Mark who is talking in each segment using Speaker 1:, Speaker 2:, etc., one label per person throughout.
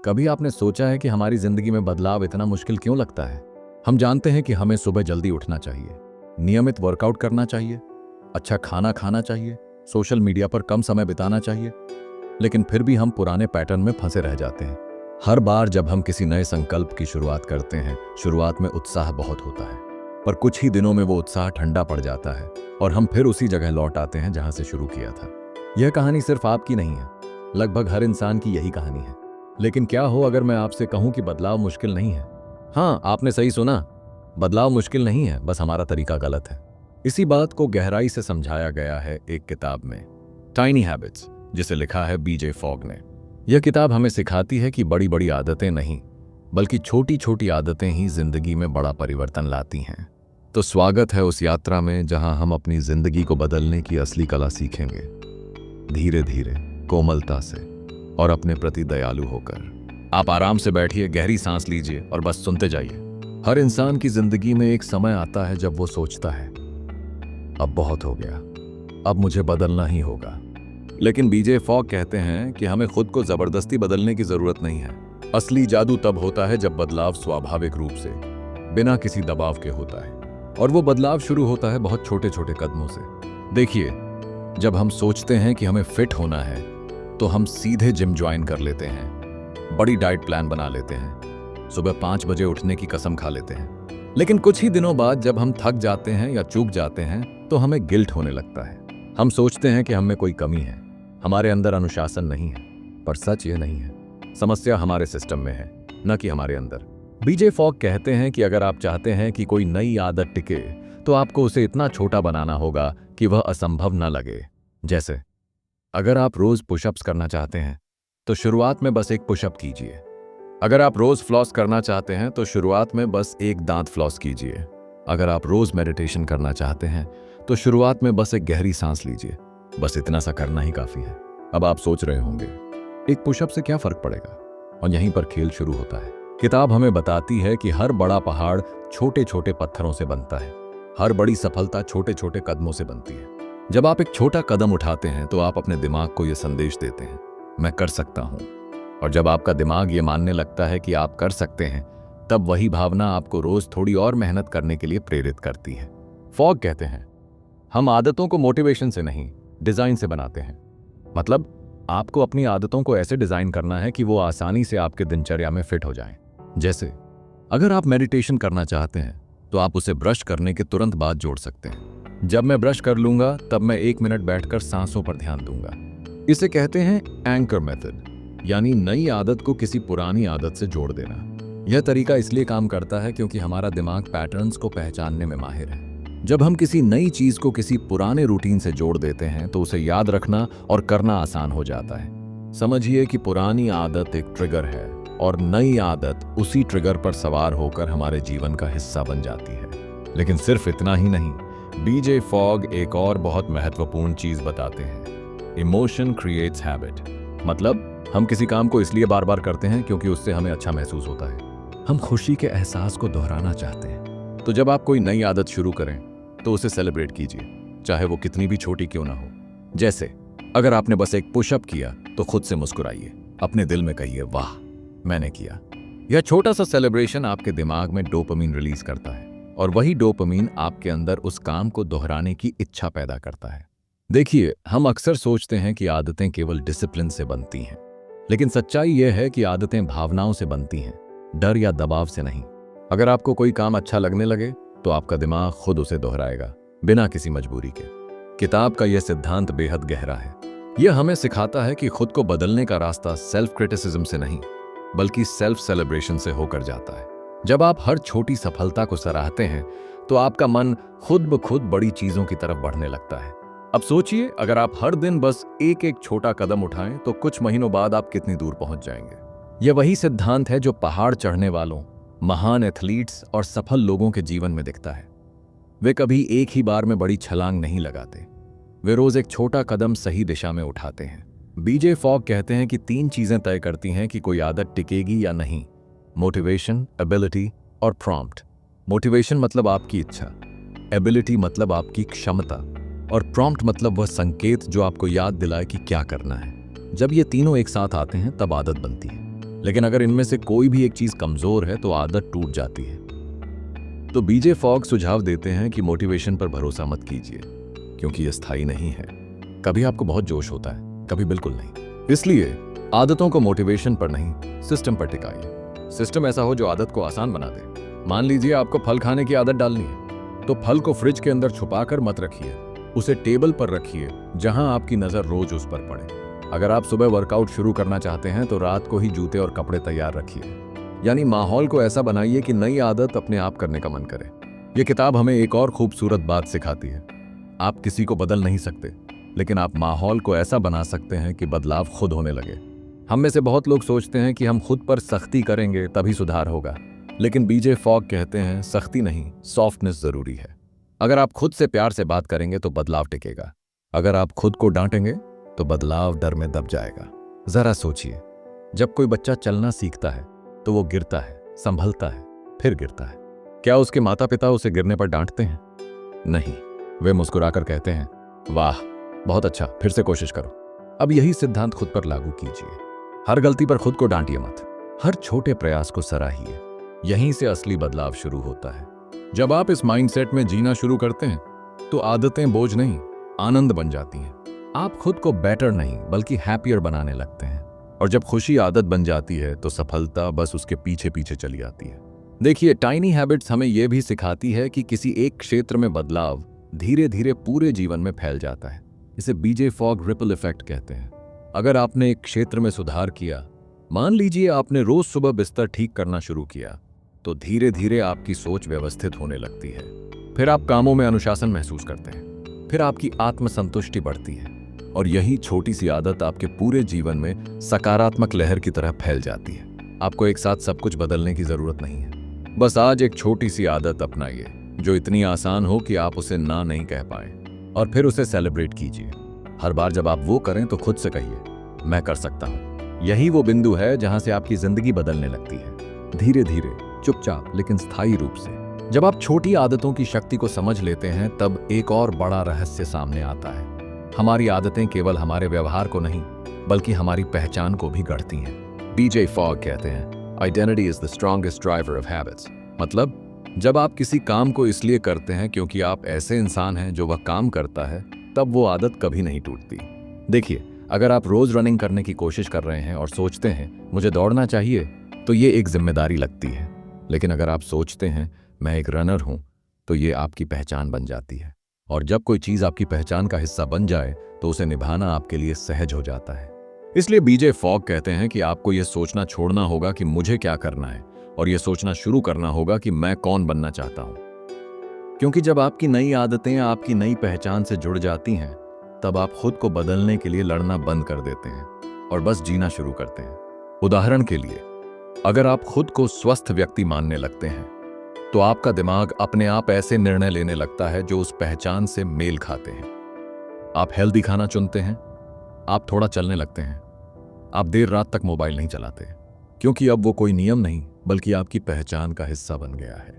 Speaker 1: कभी आपने सोचा है कि हमारी जिंदगी में बदलाव इतना मुश्किल क्यों लगता है? हम जानते हैं कि हमें सुबह जल्दी उठना चाहिए, नियमित वर्कआउट करना चाहिए, अच्छा खाना खाना चाहिए, सोशल मीडिया पर कम समय बिताना चाहिए, लेकिन फिर भी हम पुराने पैटर्न में फंसे रह जाते हैं। हर बार जब हम किसी नए संकल्प की शुरुआत करते हैं, शुरुआत में उत्साह बहुत होता है, पर कुछ ही दिनों में वो उत्साह ठंडा पड़ जाता है और हम फिर उसी जगह लौट आते हैं जहां से शुरू किया था। यह कहानी सिर्फ आपकी नहीं है, लगभग हर इंसान की यही कहानी है। लेकिन क्या हो अगर मैं आपसे कहूं कि बदलाव मुश्किल नहीं है? हाँ, आपने सही सुना, बदलाव मुश्किल नहीं है, बस हमारा तरीका गलत है। इसी बात को गहराई से समझाया गया है एक किताब में, टाइनी हैबिट्स, जिसे लिखा है बीजे फॉग ने। यह किताब हमें सिखाती है कि बड़ी बड़ी आदतें नहीं, बल्कि छोटी छोटी आदतें ही जिंदगी में बड़ा परिवर्तन लाती हैं। तो स्वागत है उस यात्रा में जहां हम अपनी जिंदगी को बदलने की असली कला सीखेंगे, धीरे धीरे, कोमलता से और अपने प्रति दयालु होकर। आप आराम से बैठिए, गहरी सांस लीजिए और बस सुनते जाइए। हर इंसान की जिंदगी में एक समय आता है जब वो सोचता है, अब बहुत हो गया, अब मुझे बदलना ही होगा। लेकिन बीजे फॉग कहते हैं कि हमें खुद को जबरदस्ती बदलने की जरूरत नहीं है। असली जादू तब होता है जब बदलाव स्वाभाविक रूप से, बिना किसी दबाव के होता है। और वो बदलाव शुरू होता है बहुत छोटे छोटे कदमों से। देखिए, जब हम सोचते हैं कि हमें फिट होना है, तो हम सीधे जिम ज्वाइन कर लेते हैं, बड़ी डाइट प्लान बना लेते हैं, सुबह 5 बजे उठने की कसम खा लेते हैं। लेकिन कुछ ही दिनों बाद जब हम थक जाते हैं या चूक जाते हैं, तो हमें गिल्ट होने लगता है। हम सोचते हैं कि हम में कोई कमी है, हमारे अंदर अनुशासन नहीं है। पर सच ये नहीं है, समस्या हमारे सिस्टम में है, न कि हमारे अंदर। बीजे फॉग कहते हैं कि अगर आप चाहते हैं कि कोई नई आदत टिके, तो आपको उसे इतना छोटा बनाना होगा कि वह असंभव न लगे। जैसे अगर आप रोज पुशअप्स करना चाहते हैं, तो शुरुआत में बस एक पुशअप कीजिए। अगर आप रोज फ्लॉस करना चाहते हैं, तो शुरुआत में बस एक दांत फ्लॉस कीजिए। अगर आप रोज मेडिटेशन करना चाहते हैं, तो शुरुआत में बस एक गहरी सांस लीजिए। बस इतना सा करना ही काफी है। अब आप सोच रहे होंगे, एक पुशअप से क्या फर्क पड़ेगा? और यहीं पर खेल शुरू होता है। किताब हमें बताती है कि हर बड़ा पहाड़ छोटे छोटे पत्थरों से बनता है, हर बड़ी सफलता छोटे छोटे कदमों से बनती है। जब आप एक छोटा कदम उठाते हैं, तो आप अपने दिमाग को यह संदेश देते हैं, मैं कर सकता हूं। और जब आपका दिमाग ये मानने लगता है कि आप कर सकते हैं, तब वही भावना आपको रोज थोड़ी और मेहनत करने के लिए प्रेरित करती है। फॉग कहते हैं, हम आदतों को मोटिवेशन से नहीं, डिजाइन से बनाते हैं। मतलब आपको अपनी आदतों को ऐसे डिजाइन करना है कि वो आसानी से आपके दिनचर्या में फिट हो जाएं। जैसे अगर आप मेडिटेशन करना चाहते हैं, तो आप उसे ब्रश करने के तुरंत बाद जोड़ सकते हैं। जब मैं ब्रश कर लूंगा, तब मैं 1 मिनट बैठकर सांसों पर ध्यान दूंगा। इसे कहते हैं एंकर मेथड, यानी नई आदत को किसी पुरानी आदत से जोड़ देना। यह तरीका इसलिए काम करता है क्योंकि हमारा दिमाग पैटर्न्स को पहचानने में माहिर है। जब हम किसी नई चीज को किसी पुराने रूटीन से जोड़ देते हैं, तो उसे याद रखना और करना आसान हो जाता है। समझिए कि पुरानी आदत एक ट्रिगर है और नई आदत उसी ट्रिगर पर सवार होकर हमारे जीवन का हिस्सा बन जाती है। लेकिन सिर्फ इतना ही नहीं, बीजे फॉग एक और बहुत महत्वपूर्ण चीज बताते हैं, इमोशन क्रिएट्स हैबिट। मतलब हम किसी काम को इसलिए बार बार करते हैं क्योंकि उससे हमें अच्छा महसूस होता है। हम खुशी के एहसास को दोहराना चाहते हैं। तो जब आप कोई नई आदत शुरू करें, तो उसे सेलिब्रेट कीजिए, चाहे वो कितनी भी छोटी क्यों ना हो। जैसे अगर आपने बस एक पुशअप किया, तो खुद से मुस्कुराइए, अपने दिल में कहिए, वाह मैंने किया। यह छोटा सा सेलिब्रेशन आपके दिमाग में डोपामिन रिलीज करता है, और वही डोपामिन आपके अंदर उस काम को दोहराने की इच्छा पैदा करता है। देखिए, हम अक्सर सोचते हैं कि आदतें केवल डिसिप्लिन से बनती हैं, लेकिन सच्चाई यह है कि आदतें भावनाओं से बनती हैं, डर या दबाव से नहीं। अगर आपको कोई काम अच्छा लगने लगे, तो आपका दिमाग खुद उसे दोहराएगा, बिना किसी मजबूरी के। किताब का यह सिद्धांत बेहद गहरा है। यह हमें सिखाता है कि खुद को बदलने का रास्ता सेल्फ क्रिटिसिज्म से नहीं, बल्कि सेल्फ सेलिब्रेशन से होकर जाता है। जब आप हर छोटी सफलता को सराहते हैं, तो आपका मन खुद ब खुद बड़ी चीजों की तरफ बढ़ने लगता है। अब सोचिए, अगर आप हर दिन बस एक एक छोटा कदम उठाएं, तो कुछ महीनों बाद आप कितनी दूर पहुंच जाएंगे। यह वही सिद्धांत है जो पहाड़ चढ़ने वालों, महान एथलीट्स और सफल लोगों के जीवन में दिखता है। वे कभी एक ही बार में बड़ी छलांग नहीं लगाते, वे रोज एक छोटा कदम सही दिशा में उठाते हैं। बीजे फॉग कहते हैं कि 3 चीजें तय करती हैं कि कोई आदत टिकेगी या नहीं, मोटिवेशन, एबिलिटी और प्रॉम्प्ट। मोटिवेशन मतलब आपकी इच्छा, एबिलिटी मतलब आपकी क्षमता, और प्रॉम्प्ट मतलब वह संकेत जो आपको याद दिलाए कि क्या करना है। जब ये तीनों एक साथ आते हैं, तब आदत बनती है। लेकिन अगर इनमें से कोई भी एक चीज कमजोर है तो आदत टूट जाती है। तो बीजे फॉग सुझाव देते हैं कि मोटिवेशन पर भरोसा मत कीजिए, क्योंकि यह स्थायी नहीं है। कभी आपको बहुत जोश होता है, कभी बिल्कुल नहीं। इसलिए आदतों को मोटिवेशन पर नहीं, सिस्टम पर टिकाइए। सिस्टम ऐसा हो जो आदत को आसान बना दे। मान लीजिए आपको फल खाने की आदत डालनी है, तो फल को फ्रिज के अंदर छुपाकर मत रखिए, उसे टेबल पर रखिए जहां आपकी नजर रोज उस पर पड़े। अगर आप सुबह वर्कआउट शुरू करना चाहते हैं तो रात को ही जूते और कपड़े तैयार रखिए। यानी माहौल को ऐसा बनाइए कि नई आदत अपने आप करने का मन करे। यह किताब हमें एक और खूबसूरत बात सिखाती है। आप किसी को बदल नहीं सकते, लेकिन आप माहौल को ऐसा बना सकते हैं कि बदलाव खुद होने लगे। हम में से बहुत लोग सोचते हैं कि हम खुद पर सख्ती करेंगे तभी सुधार होगा, लेकिन बीजे फॉग कहते हैं सख्ती नहीं, सॉफ्टनेस जरूरी है। अगर आप खुद से प्यार से बात करेंगे तो बदलाव टिकेगा। अगर आप खुद को डांटेंगे तो बदलाव डर में दब जाएगा। जरा सोचिए, जब कोई बच्चा चलना सीखता है तो वो गिरता है, संभलता है, फिर गिरता है। क्या उसके माता पिता उसे गिरने पर डांटते हैं? नहीं, वे मुस्कुराकर कहते हैं, वाह बहुत अच्छा, फिर से कोशिश करो। अब यही सिद्धांत खुद पर लागू कीजिए। हर गलती पर खुद को डांटिए मत, हर छोटे प्रयास को सराहिए। यहीं से असली बदलाव शुरू होता है। जब आप इस माइंडसेट में जीना शुरू करते हैं तो आदतें बोझ नहीं, आनंद बन जाती हैं। आप खुद को बेटर नहीं बल्कि हैप्पियर बनाने लगते हैं। और जब खुशी आदत बन जाती है तो सफलता बस उसके पीछे पीछे चली आती है। देखिए, टाइनी हैबिट्स हमें यह भी सिखाती है कि किसी एक क्षेत्र में बदलाव धीरे धीरे पूरे जीवन में फैल जाता है। इसे बीजे फॉग रिपल इफेक्ट कहते हैं। अगर आपने एक क्षेत्र में सुधार किया, मान लीजिए आपने रोज सुबह बिस्तर ठीक करना शुरू किया, तो धीरे धीरे आपकी सोच व्यवस्थित होने लगती है। फिर आप कामों में अनुशासन महसूस करते हैं, फिर आपकी आत्मसंतुष्टि बढ़ती है, और यही छोटी सी आदत आपके पूरे जीवन में सकारात्मक लहर की तरह फैल जाती है। आपको एक साथ सब कुछ बदलने की जरूरत नहीं है। बस आज एक छोटी सी आदत अपनाइए जो इतनी आसान हो कि आप उसे ना नहीं कह पाए, और फिर उसे सेलिब्रेट कीजिए। हर बार जब आप वो करें तो खुद से कहिए, मैं कर सकता हूं। यही वो बिंदु है जहां से आपकी जिंदगी बदलने लगती है, धीरे धीरे, चुपचाप लेकिन स्थायी रूप से। जब आप छोटी आदतों की शक्ति को समझ लेते हैं तब एक और बड़ा रहस्य सामने आता है। हमारी आदतें केवल हमारे व्यवहार को नहीं बल्कि हमारी पहचान को भी गढ़ती हैं। बीजे फॉग कहते हैं, identity is the strongest driver of habits. मतलब जब आप किसी काम को इसलिए करते हैं क्योंकि आप ऐसे इंसान हैं जो वह काम करता है, तब वो आदत कभी नहीं टूटती। देखिए, अगर आप रोज रनिंग करने की कोशिश कर रहे हैं और सोचते हैं मुझे दौड़ना चाहिए, तो ये एक जिम्मेदारी लगती है। लेकिन अगर आप सोचते हैं मैं एक रनर हूं, तो ये आपकी पहचान बन जाती है। और जब कोई चीज आपकी पहचान का हिस्सा बन जाए तो उसे निभाना आपके लिए सहज हो जाता है। इसलिए बीजे फॉग कहते हैं कि आपको यह सोचना छोड़ना होगा कि मुझे क्या करना है, और यह सोचना शुरू करना होगा कि मैं कौन बनना चाहता हूं। क्योंकि जब आपकी नई आदतें आपकी नई पहचान से जुड़ जाती हैं, तब आप खुद को बदलने के लिए लड़ना बंद कर देते हैं और बस जीना शुरू करते हैं। उदाहरण के लिए, अगर आप खुद को स्वस्थ व्यक्ति मानने लगते हैं, तो आपका दिमाग अपने आप ऐसे निर्णय लेने लगता है जो उस पहचान से मेल खाते हैं। आप हेल्दी खाना चुनते हैं, आप थोड़ा चलने लगते हैं, आप देर रात तक मोबाइल नहीं चलाते, क्योंकि अब वो कोई नियम नहीं बल्कि आपकी पहचान का हिस्सा बन गया है।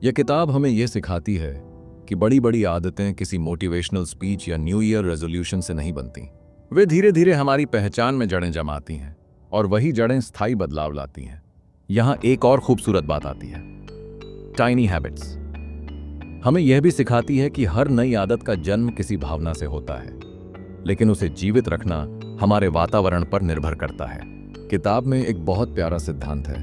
Speaker 1: यह किताब हमें यह सिखाती है कि बड़ी बड़ी आदतें किसी मोटिवेशनल स्पीच या न्यू ईयर रेजोल्यूशन से नहीं बनती। वे धीरे धीरे हमारी पहचान में जड़ें जमाती हैं, और वही जड़ें स्थायी बदलाव लाती हैं। यहां एक और खूबसूरत बात आती है, टाइनी हैबिट्स हमें यह भी सिखाती है कि हर नई आदत का जन्म किसी भावना से होता है, लेकिन उसे जीवित रखना हमारे वातावरण पर निर्भर करता है। किताब में एक बहुत प्यारा सिद्धांत है,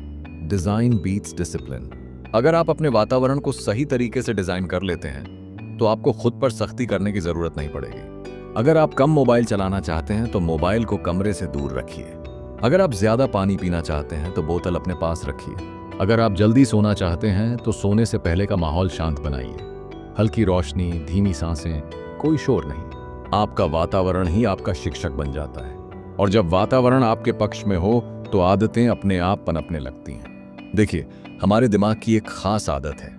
Speaker 1: डिजाइन बीट्स डिसिप्लिन। अगर आप अपने वातावरण को सही तरीके से डिजाइन कर लेते हैं तो आपको खुद पर सख्ती करने की जरूरत नहीं पड़ेगी। अगर आप कम मोबाइल चलाना चाहते हैं तो मोबाइल को कमरे से दूर रखिए। अगर आप ज्यादा पानी पीना चाहते हैं तो बोतल अपने पास रखिए। अगर आप जल्दी सोना चाहते हैं तो सोने से पहले का माहौल शांत बनाइए। हल्की रोशनी, धीमी सांसें, कोई शोर नहीं। आपका वातावरण ही आपका शिक्षक बन जाता है, और जब वातावरण आपके पक्ष में हो तो आदतें अपने आप पनपने लगती हैं। देखिए, हमारे दिमाग की एक खास आदत है,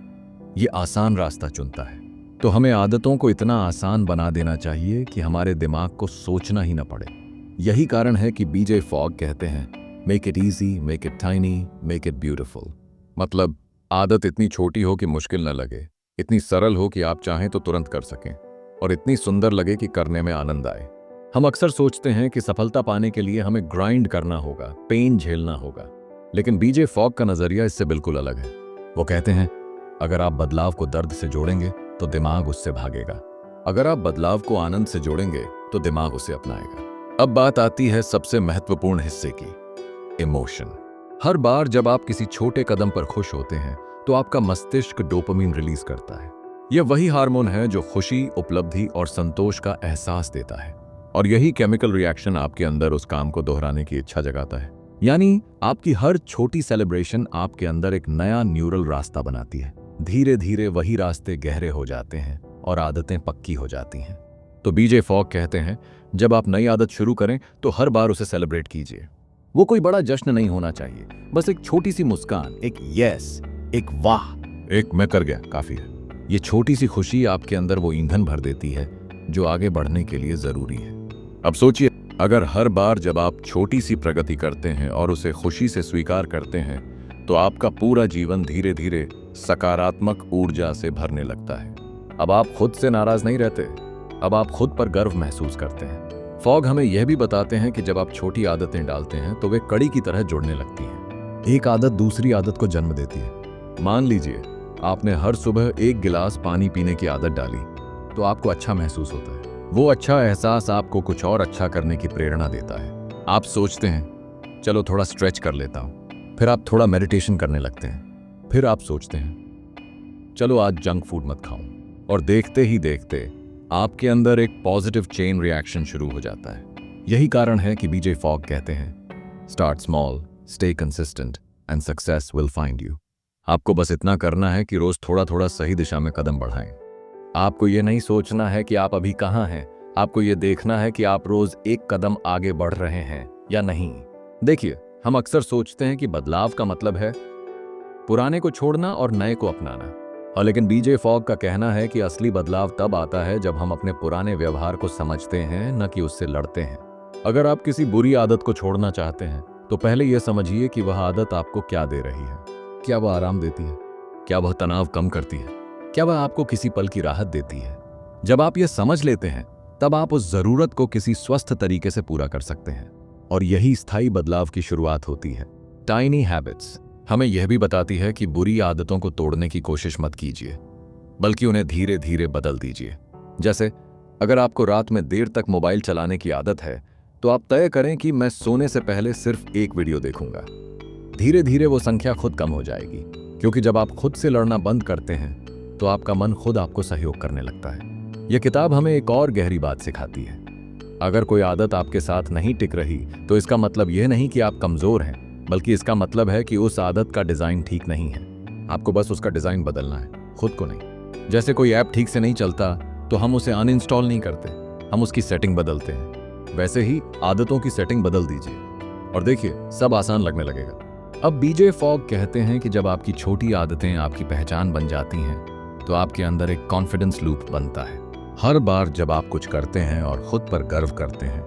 Speaker 1: ये आसान रास्ता चुनता है। तो हमें आदतों को इतना आसान बना देना चाहिए कि हमारे दिमाग को सोचना ही न पड़े। यही कारण है कि बीजे फॉग कहते हैं, make it easy, make it tiny, make it beautiful. मतलब आदत इतनी छोटी हो कि मुश्किल न लगे, इतनी सरल हो कि आप चाहें तो तुरंत कर सकें, और इतनी सुंदर लगे कि करने में आनंद आए। हम अक्सर सोचते हैं कि सफलता पाने के लिए हमें ग्राइंड करना होगा, पेन झेलना होगा, लेकिन बीजे फॉग का नजरिया इससे बिल्कुल अलग है। वो कहते हैं अगर आप बदलाव को दर्द से जोड़ेंगे तो दिमाग उससे भागेगा, अगर आप बदलाव को आनंद से जोड़ेंगे तो दिमाग उसे अपनाएगा। अब बात आती है सबसे महत्वपूर्ण हिस्से की, इमोशन। हर बार जब आप किसी छोटे कदम पर खुश होते हैं तो आपका मस्तिष्क डोपामिन रिलीज करता है। यह वही हार्मोन है जो खुशी, उपलब्धि और संतोष का एहसास देता है, और यही केमिकल रिएक्शन आपके अंदर उस काम को दोहराने की इच्छा जगाता है। यानी आपकी हर छोटी सेलिब्रेशन आपके अंदर एक नया न्यूरल रास्ता बनाती है। धीरे धीरे वही रास्ते गहरे हो जाते हैं और आदतें पक्की हो जाती हैं। तो बीजे फॉग कहते हैं जब आप नई आदत शुरू करें तो हर बार उसे सेलिब्रेट कीजिए। वो कोई बड़ा जश्न नहीं होना चाहिए, बस एक छोटी सी मुस्कान, एक यस, एक वाह, एक मैं कर गया काफी है। ये छोटी सी खुशी आपके अंदर वो ईंधन भर देती है जो आगे बढ़ने के लिए जरूरी है। अब सोचिए, अगर हर बार जब आप छोटी सी प्रगति करते हैं और उसे खुशी से स्वीकार करते हैं तो आपका पूरा जीवन धीरे धीरे सकारात्मक ऊर्जा से भरने लगता है। अब आप खुद से नाराज नहीं रहते, अब आप खुद पर गर्व महसूस करते हैं। फॉग हमें यह भी बताते हैं कि जब आप छोटी आदतें डालते हैं तो वे कड़ी की तरह जुड़ने लगती हैं। एक आदत दूसरी आदत को जन्म देती है। मान लीजिए आपने हर सुबह 1 गिलास पानी पीने की आदत डाली तो आपको अच्छा महसूस होता है। वो अच्छा एहसास आपको कुछ और अच्छा करने की प्रेरणा देता है। आप सोचते हैं चलो थोड़ा स्ट्रेच कर लेता हूं, फिर आप थोड़ा मेडिटेशन करने लगते हैं, फिर आप सोचते हैं चलो आज जंक फूड मत खाऊं, और देखते ही देखते आपके अंदर एक पॉजिटिव चेन रिएक्शन शुरू हो जाता है। यही कारण है कि बीजे फॉग कहते हैं start small, stay consistent and success will find you. आपको बस इतना करना है कि रोज थोड़ा थोड़ा सही दिशा में कदम बढ़ाएं। आपको ये नहीं सोचना है कि आप अभी कहाँ हैं, आपको ये देखना है कि आप रोज एक कदम आगे बढ़ रहे हैं या नहीं। देखिए, हम अक्सर सोचते हैं कि बदलाव का मतलब है पुराने को छोड़ना और नए को अपनाना, और लेकिन बीजे फॉग का कहना है कि असली बदलाव तब आता है जब हम अपने पुराने व्यवहार को समझते हैं, न कि उससे लड़ते हैं। अगर आप किसी बुरी आदत को छोड़ना चाहते हैं तो पहले यह समझिए कि वह आदत आपको क्या दे रही है। क्या वह आराम देती है? क्या वह तनाव कम करती है? क्या वह आपको किसी पल की राहत देती है? जब आप यह समझ लेते हैं तब आप उस जरूरत को किसी स्वस्थ तरीके से पूरा कर सकते हैं, और यही स्थायी बदलाव की शुरुआत होती है। टाइनी हैबिट्स हमें यह भी बताती है कि बुरी आदतों को तोड़ने की कोशिश मत कीजिए, बल्कि उन्हें धीरे धीरे बदल दीजिए। जैसे अगर आपको रात में देर तक मोबाइल चलाने की आदत है तो आप तय करें कि मैं सोने से पहले सिर्फ 1 वीडियो देखूंगा। धीरे धीरे वो संख्या खुद कम हो जाएगी, क्योंकि जब आप खुद से लड़ना बंद करते हैं तो आपका मन खुद आपको सहयोग करने लगता है। यह किताब हमें एक और गहरी बात सिखाती है। अगर कोई आदत आपके साथ नहीं टिक रही तो इसका मतलब यह नहीं कि आप कमजोर हैं, बल्कि इसका मतलब है कि उस आदत का डिजाइन ठीक नहीं है। आपको बस उसका डिजाइन बदलना है, खुद को नहीं। जैसे कोई ऐप ठीक से नहीं चलता तो हम उसे अनइंस्टॉल नहीं करते, हम उसकी सेटिंग बदलते हैं। वैसे ही आदतों की सेटिंग बदल दीजिए और देखिए सब आसान लगने लगेगा। अब बीजे फॉग कहते हैं कि जब आपकी छोटी आदतें आपकी पहचान बन जाती हैं तो आपके अंदर एक कॉन्फिडेंस लूप बनता है। हर बार जब आप कुछ करते हैं और खुद पर गर्व करते हैं,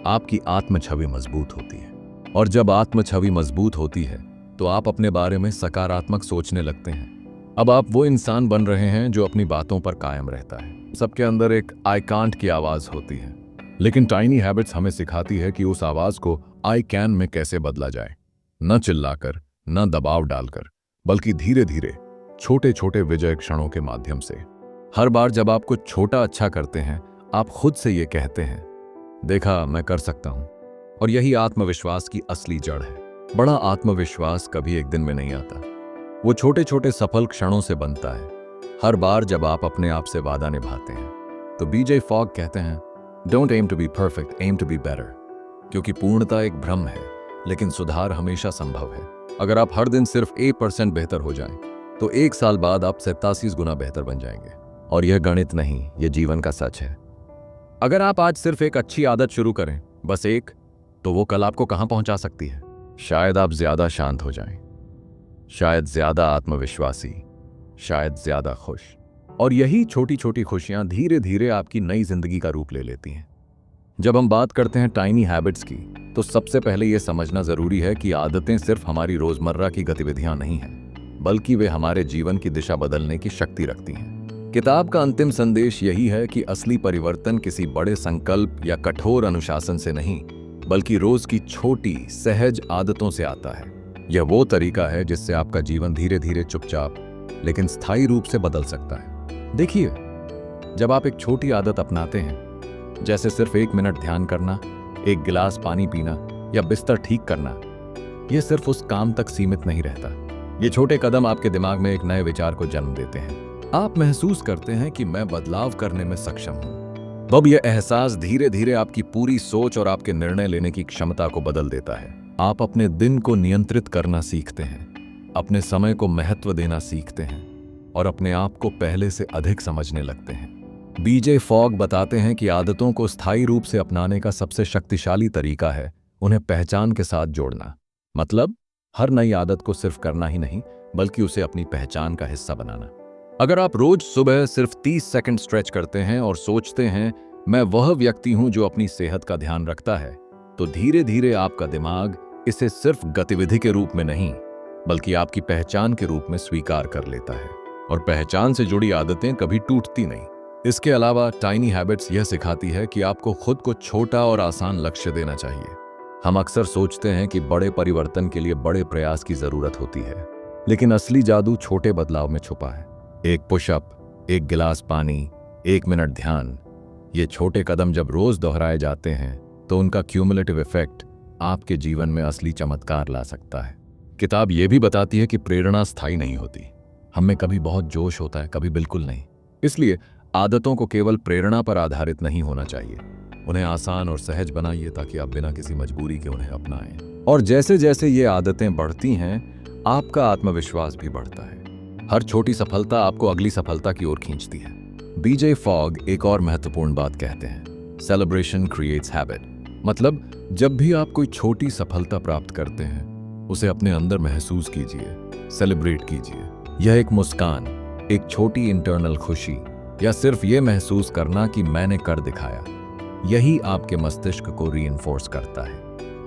Speaker 1: आपकी आत्म छवि मजबूत होती है, और जब आत्म छवि मजबूत होती है तो आप अपने बारे में सकारात्मक सोचने लगते हैं। अब आप वो इंसान बन रहे हैं जो अपनी बातों पर कायम रहता है। सबके अंदर एक आई कांट की आवाज होती है, लेकिन टाइनी हैबिट्स हमें सिखाती है कि उस आवाज को आई कैन में कैसे बदला जाए। न चिल्लाकर, न दबाव डालकर, बल्कि धीरे धीरे छोटे छोटे विजय क्षणों के माध्यम से। हर बार जब आप कुछ छोटा अच्छा करते हैं, आप खुद से ये कहते हैं देखा मैं कर सकता हूं, और यही आत्मविश्वास की असली जड़ है। बड़ा आत्मविश्वास कभी एक दिन में नहीं आता, वो छोटे छोटे सफल क्षणों से बनता है। हर बार जब आप अपने आप से वादा निभाते हैं तो बीजे फॉग कहते हैं don't aim to be perfect, aim to be better. क्योंकि पूर्णता एक भ्रम है, लेकिन सुधार हमेशा संभव है। अगर आप हर दिन सिर्फ 1% बेहतर हो जाएं, तो 1 साल बाद आप 87 गुना बेहतर बन जाएंगे। और यह गणित नहीं, यह जीवन का सच है। अगर आप आज सिर्फ एक अच्छी आदत शुरू करें, बस एक, तो वो कल आपको कहां पहुंचा सकती है? शायद आप ज्यादा शांत हो जाएं, शायद ज्यादा आत्मविश्वासी, शायद ज्यादा खुश। और यही छोटी छोटी खुशियां धीरे धीरे आपकी नई जिंदगी का रूप ले लेती हैं। जब हम बात करते हैं टाइनी हैबिट्स की, तो सबसे पहले यह समझना जरूरी है कि आदतें सिर्फ हमारी रोजमर्रा की गतिविधियां नहीं हैं, बल्कि वे हमारे जीवन की दिशा बदलने की शक्ति रखती हैं। किताब का अंतिम संदेश यही है कि असली परिवर्तन किसी बड़े संकल्प या कठोर अनुशासन से नहीं, बल्कि रोज की छोटी सहज आदतों से आता है। यह वो तरीका है जिससे आपका जीवन धीरे धीरे चुपचाप लेकिन स्थायी रूप से बदल सकता है। देखिए, जब आप एक छोटी आदत अपनाते हैं, जैसे सिर्फ 1 मिनट ध्यान करना, 1 गिलास पानी पीना या बिस्तर ठीक करना, यह सिर्फ उस काम तक सीमित नहीं रहता। ये छोटे कदम आपके दिमाग में एक नए विचार को जन्म देते हैं। आप महसूस करते हैं कि मैं बदलाव करने में सक्षम हूं। अब यह एहसास धीरे धीरे आपकी पूरी सोच और आपके निर्णय लेने की क्षमता को बदल देता है। आप अपने दिन को नियंत्रित करना सीखते हैं, अपने समय को महत्व देना सीखते हैं और अपने आप को पहले से अधिक समझने लगते हैं। बीजे फॉग बताते हैं कि आदतों को स्थायी रूप से अपनाने का सबसे शक्तिशाली तरीका है उन्हें पहचान के साथ जोड़ना। मतलब, हर नई आदत को सिर्फ करना ही नहीं, बल्कि उसे अपनी पहचान का हिस्सा बनाना। अगर आप रोज सुबह सिर्फ 30 सेकंड स्ट्रेच करते हैं और सोचते हैं मैं वह व्यक्ति हूं जो अपनी सेहत का ध्यान रखता है, तो धीरे धीरे आपका दिमाग इसे सिर्फ गतिविधि के रूप में नहीं, बल्कि आपकी पहचान के रूप में स्वीकार कर लेता है। और पहचान से जुड़ी आदतें कभी टूटती नहीं। इसके अलावा टाइनी हैबिट्स यह सिखाती है कि आपको खुद को छोटा और आसान लक्ष्य देना चाहिए। हम अक्सर सोचते हैं कि बड़े परिवर्तन के लिए बड़े प्रयास की जरूरत होती है, लेकिन असली जादू छोटे बदलाव में छुपा है। 1 पुशअप, 1 गिलास पानी, 1 मिनट ध्यान, ये छोटे कदम जब रोज दोहराए जाते हैं तो उनका क्यूमुलेटिव इफेक्ट आपके जीवन में असली चमत्कार ला सकता है। किताब ये भी बताती है कि प्रेरणा स्थायी नहीं होती। हम में कभी बहुत जोश होता है, कभी बिल्कुल नहीं। इसलिए आदतों को केवल प्रेरणा पर आधारित नहीं होना चाहिए। उन्हें आसान और सहज बनाइए ताकि आप बिना किसी मजबूरी के उन्हें अपनाएं। और जैसे जैसे ये आदतें बढ़ती हैं, आपका आत्मविश्वास भी बढ़ता है। हर छोटी सफलता आपको अगली सफलता की ओर खींचती है। बीजे फॉग एक और महत्वपूर्ण बात कहते हैं, सेलिब्रेशन क्रिएट्स हैबिट। मतलब, जब भी आप कोई छोटी सफलता प्राप्त करते हैं, उसे अपने अंदर महसूस कीजिए, सेलिब्रेट कीजिए। यह एक मुस्कान, एक छोटी इंटरनल खुशी, या सिर्फ ये महसूस करना कि मैंने कर दिखाया, यही आपके मस्तिष्क को रीइंफोर्स करता है।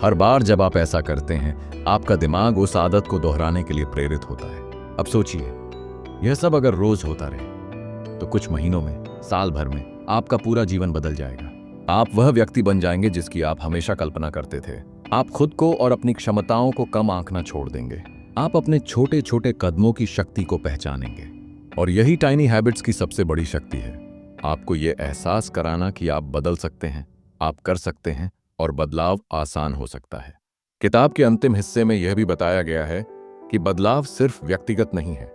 Speaker 1: हर बार जब आप ऐसा करते हैं, आपका दिमाग उस आदत को दोहराने के लिए प्रेरित होता है। अब सोचिए, यह सब अगर रोज होता रहे तो कुछ महीनों में, साल भर में आपका पूरा जीवन बदल जाएगा। आप वह व्यक्ति बन जाएंगे जिसकी आप हमेशा कल्पना करते थे। आप खुद को और अपनी क्षमताओं को कम आंकना छोड़ देंगे। आप अपने छोटे छोटे कदमों की शक्ति को पहचानेंगे। और यही टाइनी हैबिट्स की सबसे बड़ी शक्ति है, आपको ये एहसास कराना कि आप बदल सकते हैं, आप कर सकते हैं और बदलाव आसान हो सकता है। किताब के अंतिम हिस्से में यह भी बताया गया है कि बदलाव सिर्फ व्यक्तिगत नहीं है,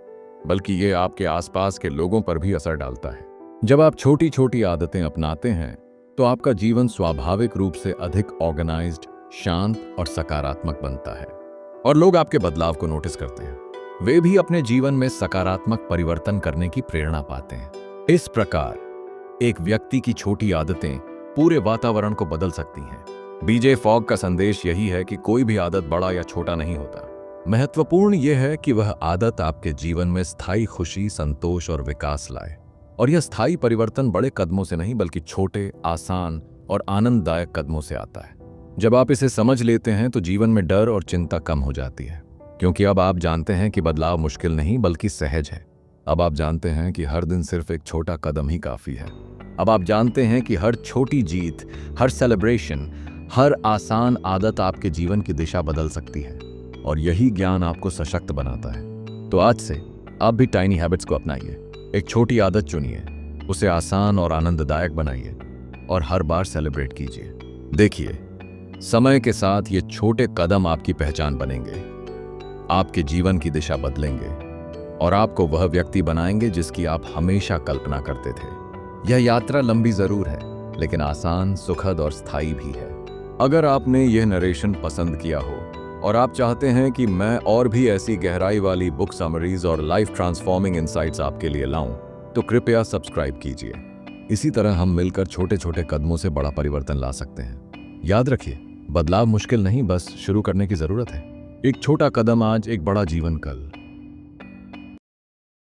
Speaker 1: बल्कि ये आपके आसपास के लोगों पर भी असर डालता है। जब आप छोटी छोटी आदतें अपनाते हैं, तो आपका जीवन स्वाभाविक रूप से अधिक ऑर्गेनाइज्ड, शांत और सकारात्मक बनता है। और लोग आपके बदलाव को नोटिस करते हैं। वे भी अपने जीवन में सकारात्मक परिवर्तन करने की प्रेरणा पाते हैं। इस प्रकार एक व्यक्ति की छोटी आदतें पूरे वातावरण को बदल सकती हैं। बीजे फॉग का संदेश यही है कि कोई भी आदत बड़ा या छोटा नहीं होता। महत्वपूर्ण यह है कि वह आदत आपके जीवन में स्थायी खुशी, संतोष और विकास लाए। और यह स्थायी परिवर्तन बड़े कदमों से नहीं, बल्कि छोटे, आसान और आनंददायक कदमों से आता है। जब आप इसे समझ लेते हैं तो जीवन में डर और चिंता कम हो जाती है, क्योंकि अब आप जानते हैं कि बदलाव मुश्किल नहीं बल्कि सहज है। अब आप जानते हैं कि हर दिन सिर्फ एक छोटा कदम ही काफी है। अब आप जानते हैं कि हर छोटी जीत, हर सेलिब्रेशन, हर आसान आदत आपके जीवन की दिशा बदल सकती है। और यही ज्ञान आपको सशक्त बनाता है। तो आज से आप भी टाइनी हैबिट्स को अपनाइए। एक छोटी आदत चुनिए, उसे आसान और आनंददायक बनाइए और हर बार सेलिब्रेट कीजिए। देखिए, समय के साथ ये छोटे कदम आपकी पहचान बनेंगे, आपके जीवन की दिशा बदलेंगे और आपको वह व्यक्ति बनाएंगे जिसकी आप हमेशा कल्पना करते थे। यह यात्रा लंबी जरूर है, लेकिन आसान, सुखद और स्थायी भी है। अगर आपने यह नरेशन पसंद किया हो और आप चाहते हैं कि मैं और भी ऐसी गहराई वाली बुक समरीज और लाइफ ट्रांसफॉर्मिंग इनसाइट्स आपके लिए लाऊं, तो कृपया सब्सक्राइब कीजिए। इसी तरह हम मिलकर छोटे छोटे कदमों से बड़ा परिवर्तन ला सकते हैं। याद रखिए, बदलाव मुश्किल नहीं, बस शुरू करने की जरूरत है। एक छोटा कदम आज, एक बड़ा जीवन कल।